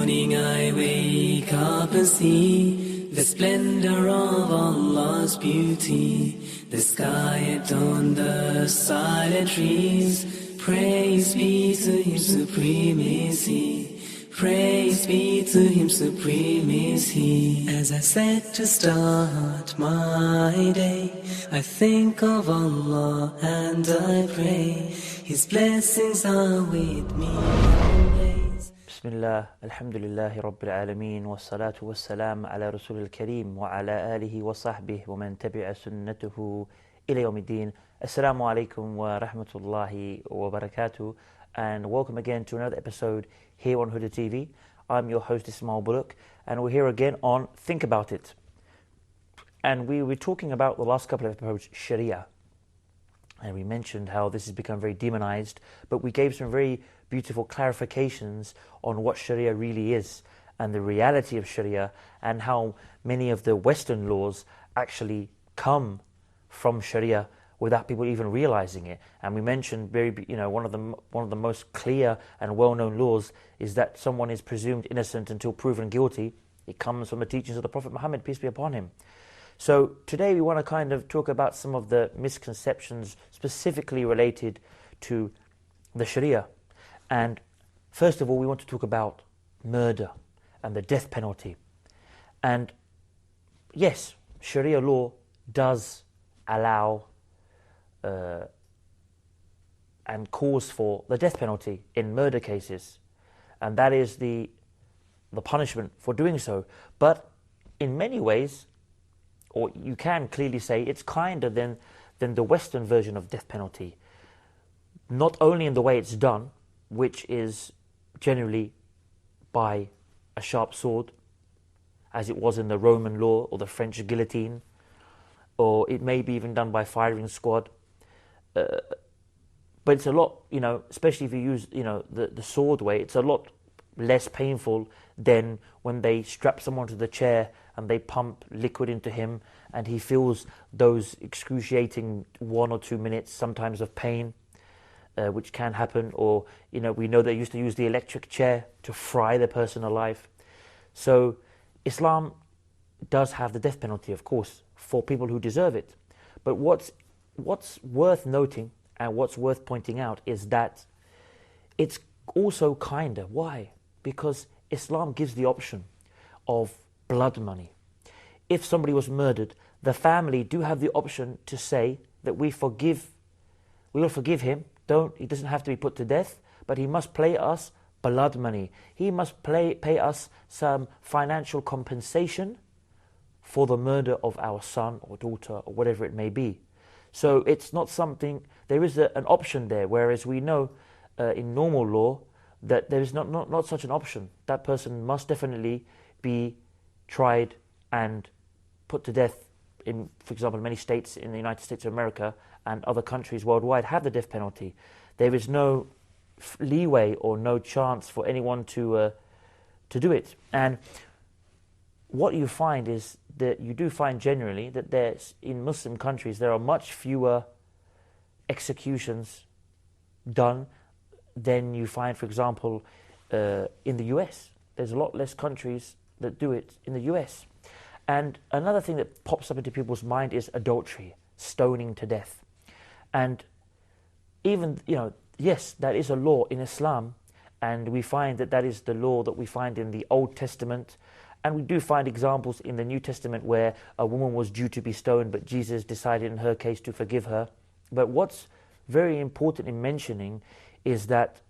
morning I wake up and see the splendor of Allah's beauty. The sky adorned, the silent trees. Praise be to Him, supreme is He. Praise be to Him, supreme is He. As I set to start my day, I think of Allah and I pray. His blessings are with me always. Bismillah, alhamdulillahi rabbil alameen, wassalatu wassalam ala rasulil kareem, wa ala alihi wa sahbihi wa man tabi'a sunnatuhu ila yawmiddin. Assalamu alaikum wa rahmatullahi wa barakatuh, and welcome again to another episode here on Huda TV. I'm your host Ismail Bullock, and we're here again on Think About It. And we were talking about the last couple of episodes, Sharia. And we mentioned how this has become very demonized, but we gave some very beautiful clarifications on what Sharia really is and the reality of Sharia, and how many of the Western laws actually come from Sharia without people even realizing it. And we mentioned one of the most clear and well-known laws is that someone is presumed innocent until proven guilty. It comes from the teachings of the Prophet Muhammad, peace be upon him. So today we want to kind of talk about some of the misconceptions specifically related to the Sharia. And first of all, we want to talk about murder and the death penalty. And yes, Sharia law does allow and calls for the death penalty in murder cases, and that is the punishment for doing so. But in many ways, or you can clearly say, it's kinder than the Western version of death penalty. Not only in the way it's done, which is generally by a sharp sword, as it was in the Roman law or the French guillotine, or it may be even done by firing squad. But it's a lot, especially if you use, the sword way, it's a lot less painful than when they strap someone to the chair and they pump liquid into him and he feels those excruciating 1 or 2 minutes sometimes of pain, which can happen. Or, we know they used to use the electric chair to fry the person alive. So Islam does have the death penalty, of course, for people who deserve it. But what's worth noting and what's worth pointing out is that it's also kinder. Why? Because Islam gives the option of blood money. If somebody was murdered, the family do have the option to say that we will forgive him. He doesn't have to be put to death, but he must pay us blood money. He must pay us some financial compensation for the murder of our son or daughter or whatever it may be. So it's not something, there is an option there, whereas we know in normal law that there is not such an option. That person must definitely be tried and put to death. In, for example, many states in the United States of America and other countries worldwide have the death penalty. There is no leeway or no chance for anyone to do it. And what you find is that you do find generally that in Muslim countries there are much fewer executions done than you find, for example, in the US. There's a lot less countries that do it in the US. And another thing that pops up into people's mind is adultery, stoning to death. And even, yes, that is a law in Islam, and we find that is the law that we find in the Old Testament. And we do find examples in the New Testament where a woman was due to be stoned, but Jesus decided in her case to forgive her. But what's very important in mentioning is that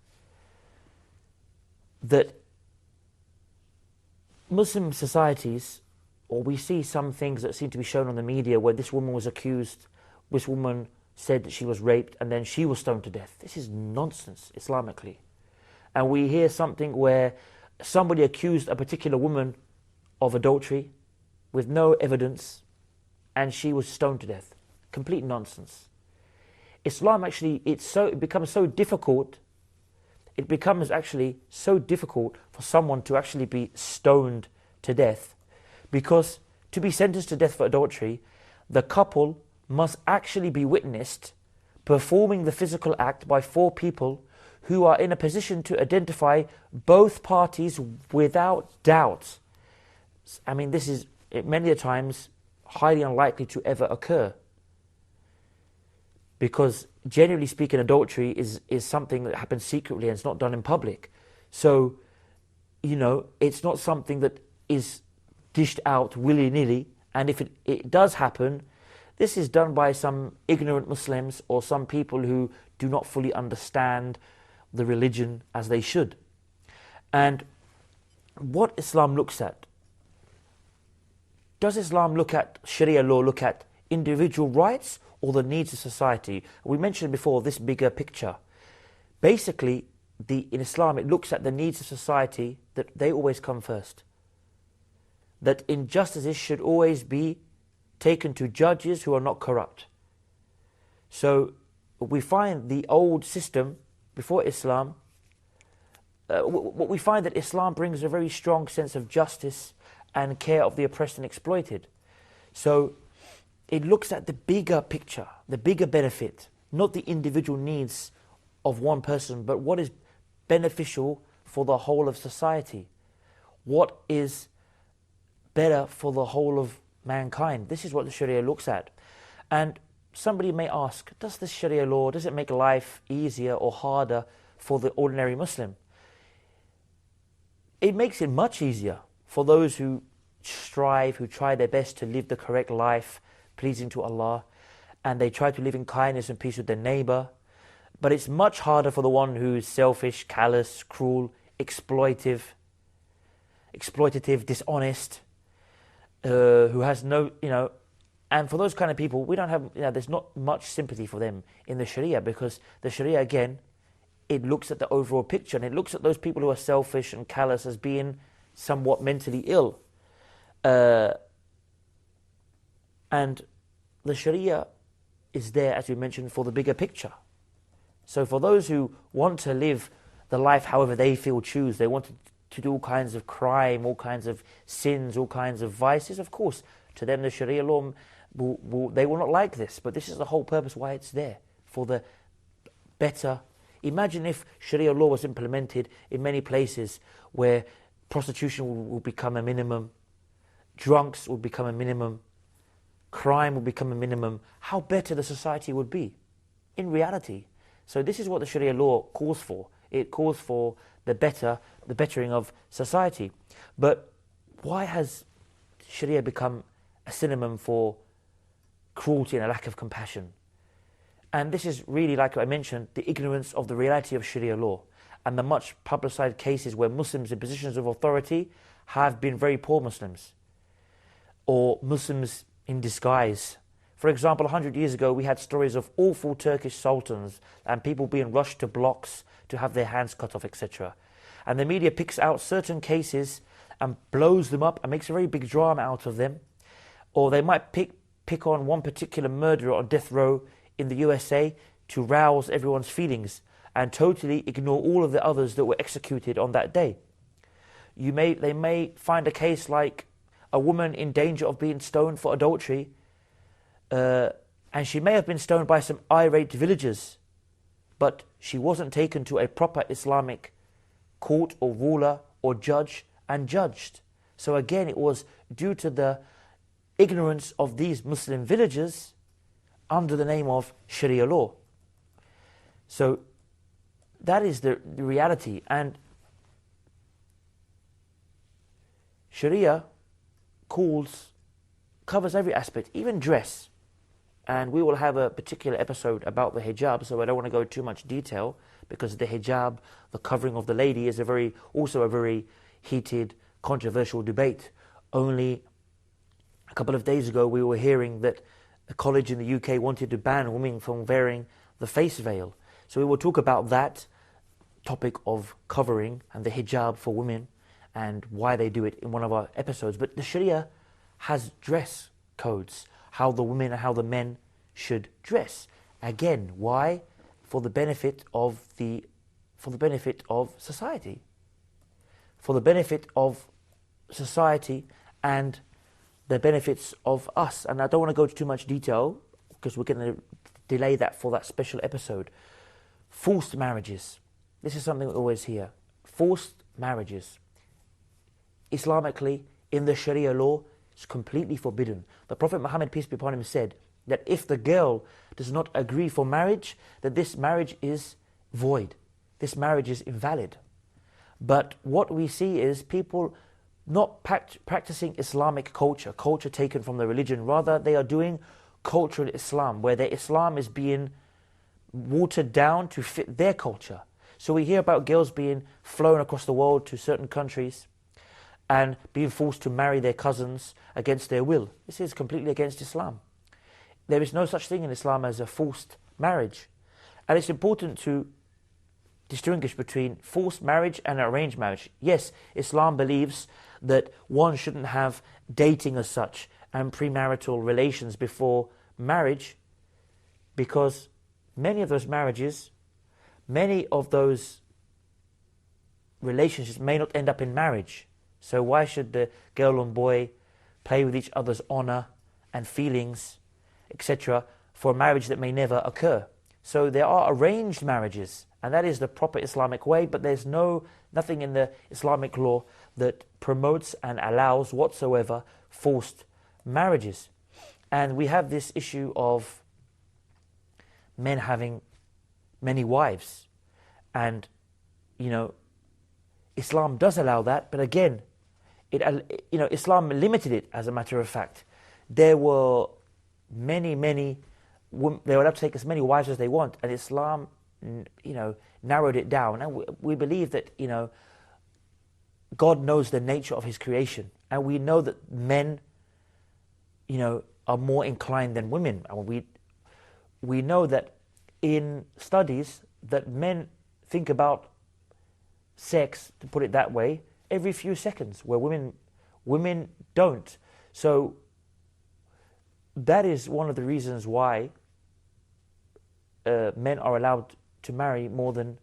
Muslim societies, or we see some things that seem to be shown on the media where this woman was accused, this woman said that she was raped, and then she was stoned to death. This is nonsense, Islamically. And we hear something where somebody accused a particular woman of adultery with no evidence, and she was stoned to death. Complete nonsense. Islam actually, it becomes so difficult for someone to actually be stoned to death, because to be sentenced to death for adultery, the couple must actually be witnessed performing the physical act by 4 people who are in a position to identify both parties without doubt. I mean, this is many a times highly unlikely to ever occur. Because generally speaking, adultery is something that happens secretly and it's not done in public. So, it's not something that is dished out willy-nilly. And if it does happen, this is done by some ignorant Muslims or some people who do not fully understand the religion as they should. And what Islam looks at, does Islam look at, Sharia law look at individual rights or the needs of society? We mentioned before this bigger picture. Basically, in Islam, it looks at the needs of society, that they always come first. That injustices should always be taken to judges who are not corrupt. So we find the old system before Islam, what we find that Islam brings a very strong sense of justice and care of the oppressed and exploited. So it looks at the bigger picture, the bigger benefit, not the individual needs of one person, but what is beneficial for the whole of society. What is better for the whole of mankind? This is what the Sharia looks at. And somebody may ask, does this Sharia law, does it make life easier or harder for the ordinary Muslim? It makes it much easier for those who strive, who try their best to live the correct life, pleasing to Allah, and they try to live in kindness and peace with their neighbor. But it's much harder for the one who is selfish, callous, cruel, exploitative, dishonest, who has no, and for those kind of people, we don't have, there's not much sympathy for them in the Sharia, because the Sharia, again, it looks at the overall picture, and it looks at those people who are selfish and callous as being somewhat mentally ill. And the Sharia is there, as we mentioned, for the bigger picture. So for those who want to live the life however they feel choose, they want to do all kinds of crime, all kinds of sins, all kinds of vices, of course, to them the Sharia law, they will not like this. But this is the whole purpose why it's there, for the better. Imagine if Sharia law was implemented in many places where prostitution will become a minimum, drunks will become a minimum, crime will become a minimum, how better the society would be in reality. So this is what the Sharia law calls for. It calls for the bettering of society. But why has Sharia become a synonym for cruelty and a lack of compassion? And this is really, like I mentioned, the ignorance of the reality of Sharia law and the much publicized cases where Muslims in positions of authority have been very poor Muslims or Muslims in disguise. For example, 100 years ago, we had stories of awful Turkish sultans and people being rushed to blocks to have their hands cut off, etc. And the media picks out certain cases and blows them up and makes a very big drama out of them. Or they might pick on one particular murderer on death row in the USA to rouse everyone's feelings and totally ignore all of the others that were executed on that day. They may find a case like a woman in danger of being stoned for adultery, and she may have been stoned by some irate villagers, but she wasn't taken to a proper Islamic court or ruler or judge and judged. So again, it was due to the ignorance of these Muslim villagers under the name of Sharia law. So that is the reality. And Sharia covers every aspect, even dress. And we will have a particular episode about the hijab, so I don't want to go into too much detail, because the hijab, the covering of the lady, is also a very heated, controversial debate. Only a couple of days ago, we were hearing that a college in the UK wanted to ban women from wearing the face veil. So we will talk about that topic of covering and the hijab for women and why they do it in one of our episodes. But the Sharia has dress codes, how the women and how the men should dress. Again, why? For the benefit of society. For the benefit of society and the benefits of us. And I don't want to go into too much detail because we're going to delay that for that special episode. Forced marriages. this is something we always hear. Forced marriages. Islamically, in the Sharia law, it's completely forbidden. The Prophet Muhammad, peace be upon him, said that if the girl does not agree for marriage, that this marriage is void. This marriage is invalid. But what we see is people not practicing Islamic culture taken from the religion. Rather, they are doing cultural Islam, where their Islam is being watered down to fit their culture. So we hear about girls being flown across the world to certain countries and being forced to marry their cousins against their will. This is completely against Islam. There is no such thing in Islam as a forced marriage. And it's important to distinguish between forced marriage and arranged marriage. Yes, Islam believes that one shouldn't have dating as such and premarital relations before marriage, because many of those marriages, many of those relationships may not end up in marriage. So why should the girl and boy play with each other's honor and feelings, etc., for a marriage that may never occur? So there are arranged marriages, and that is the proper Islamic way, but there's nothing in the Islamic law that promotes and allows whatsoever forced marriages. And we have this issue of men having many wives. And, Islam does allow that, but again, Islam limited it, as a matter of fact. There were many, they were allowed to take as many wives as they want, and Islam, narrowed it down. And we believe that, God knows the nature of His creation, and we know that men, are more inclined than women. And we know that in studies that men think about sex, to put it that way, every few seconds, where women don't. So that is one of the reasons why men are allowed to marry more than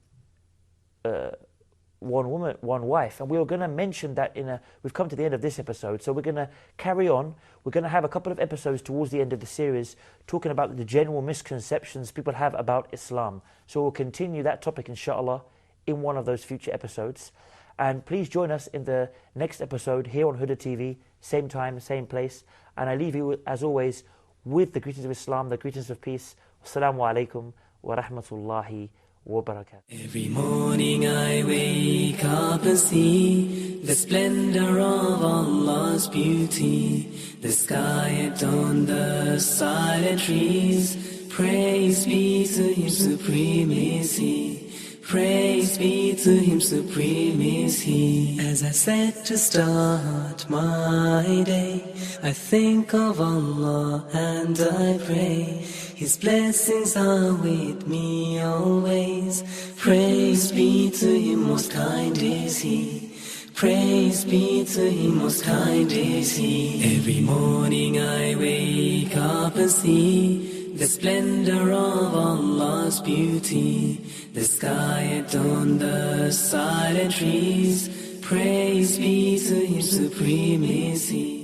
one wife. And we were going to mention that we've come to the end of this episode, so we're going to carry on. We're going to have a couple of episodes towards the end of the series talking about the general misconceptions people have about Islam. So we'll continue that topic, inshallah, in one of those future episodes. And please join us in the next episode here on Huda TV, same time, same place. And I leave you, as always, with the greetings of Islam, the greetings of peace. Assalamu alaikum wa rahmatullahi wa barakatuh. Every morning I wake up and see the splendor of Allah's beauty. The sky adorned, the silent trees. Praise be to Him, supreme is He. Praise be to Him, supreme is He. As I set to start my day, I think of Allah and I pray. His blessings are with me always. Praise be to Him, most kind is He. Praise be to Him, most kind is He. Every morning I wake up and see the splendor of Allah's beauty. The sky adorned, the silent trees. Praise be to Him, supreme is He.